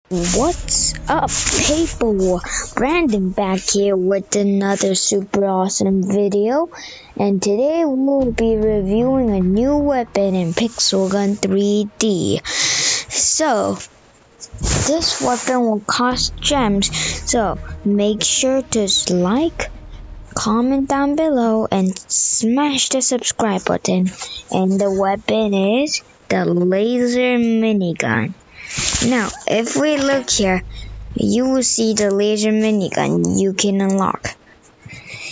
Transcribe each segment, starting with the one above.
What's up, people? Brandon back here with another super awesome video, and today we'll be reviewing a new weapon in pg3d. So, this weapon will cost gems, so make sure to like, comment down below, and smash the subscribe button. And the weapon is the laser minigun. Now, if we look here, you will see the laser minigun you can unlock.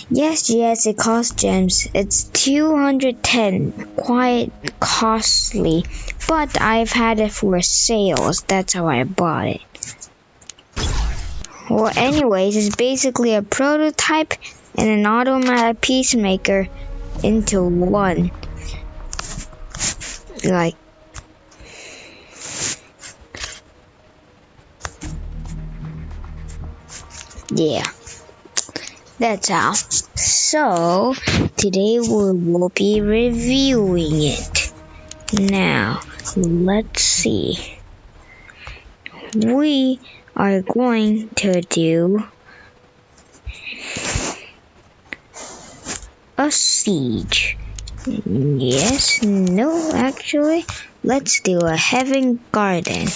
Yes, it costs gems. It's 210, quite costly, but I've had it for sales. That's how I bought it. Well, anyways, it's basically a prototype and an automatic peacemaker into one. Yeah, that's how. So, today we will be reviewing it. Now, let's see. We are going to do a siege. Yes, no, actually, let's do a heaven garden.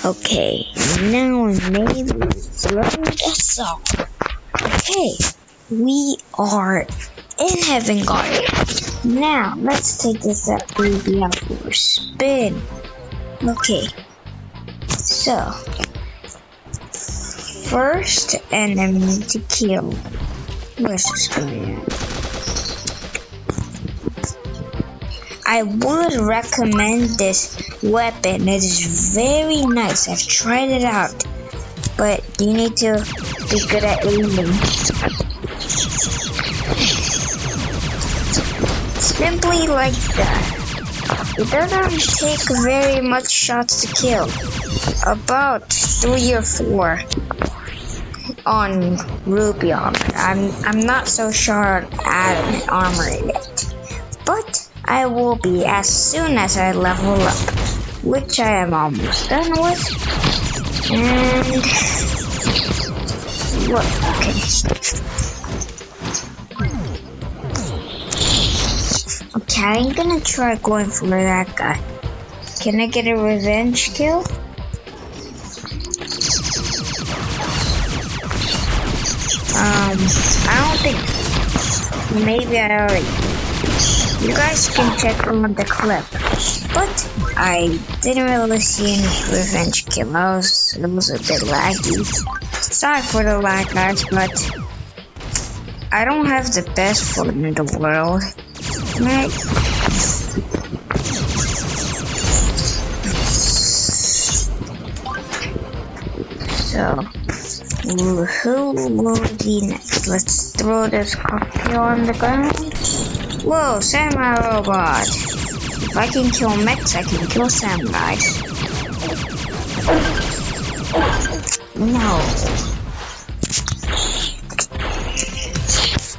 Okay, now maybe throw this up. Okay, we are in Heaven Garden. Now, let's take this baby out for a spin. Okay, so, first enemy to kill. Where's this going at? I would recommend this weapon. It is very nice. I've tried it out, but you need to be good at aiming. Simply like that. It doesn't take very much shots to kill. About 3 or 4 on Ruby armor. I'm not so sure on adamant armor yet, but I will be as soon as I level up, which I am almost done with. And what? Okay, I'm gonna try going for that guy. Can I get a revenge kill? I don't think so. Maybe I already. You guys can check on the clip, but I didn't really see any revenge kill. It was a bit laggy. Sorry for the lag, guys, but I don't have the best phone in the world, right? So, who will be next? Let's throw this cocktail on the ground. Whoa, samurai robot! If I can kill mechs, I can kill samurais. No.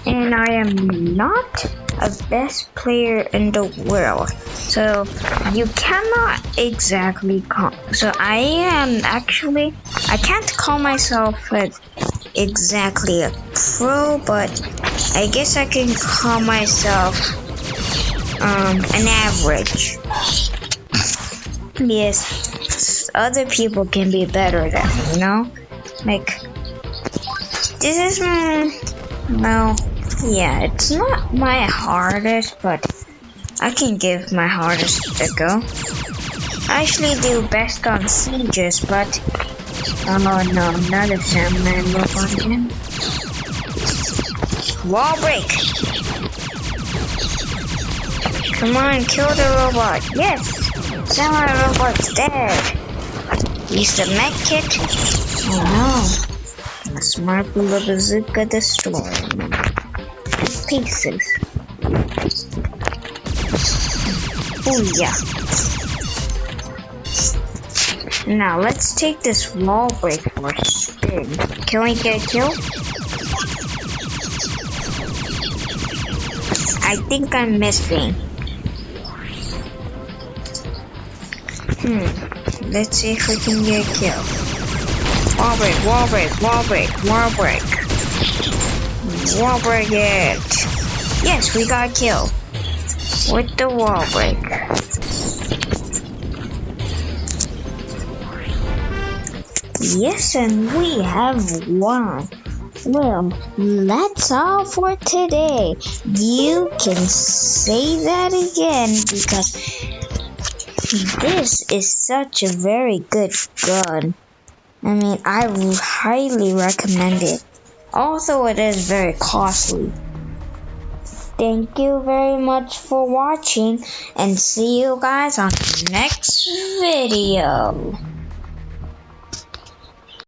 And I am not a best player in the world, so you cannot exactly I can't call myself exactly a pro, but I guess I can call myself an average. Yes, other people can be better than me, you know? Like, this is it's not my hardest, but I can give my hardest a go. I actually do best on sieges, but oh no, another samurai robot again. Wall break! Come on, kill the robot. Yes! Samurai robot's dead. Use the med kit. Oh no. A smart little bazooka destroyed me. Pieces. Oh yeah. Now let's take this wall break for a spin. Can we get a kill? I think I'm missing. Let's see if we can get a kill. Wall break, wall break, wall break, wall break. Wall break it. Yes, we got a kill. With the wall break. Yes, and we have won. Well, that's all for today. You can say that again because this is such a very good gun. I mean, I highly recommend it. Although it is very costly. Thank you very much for watching and see you guys on the next video.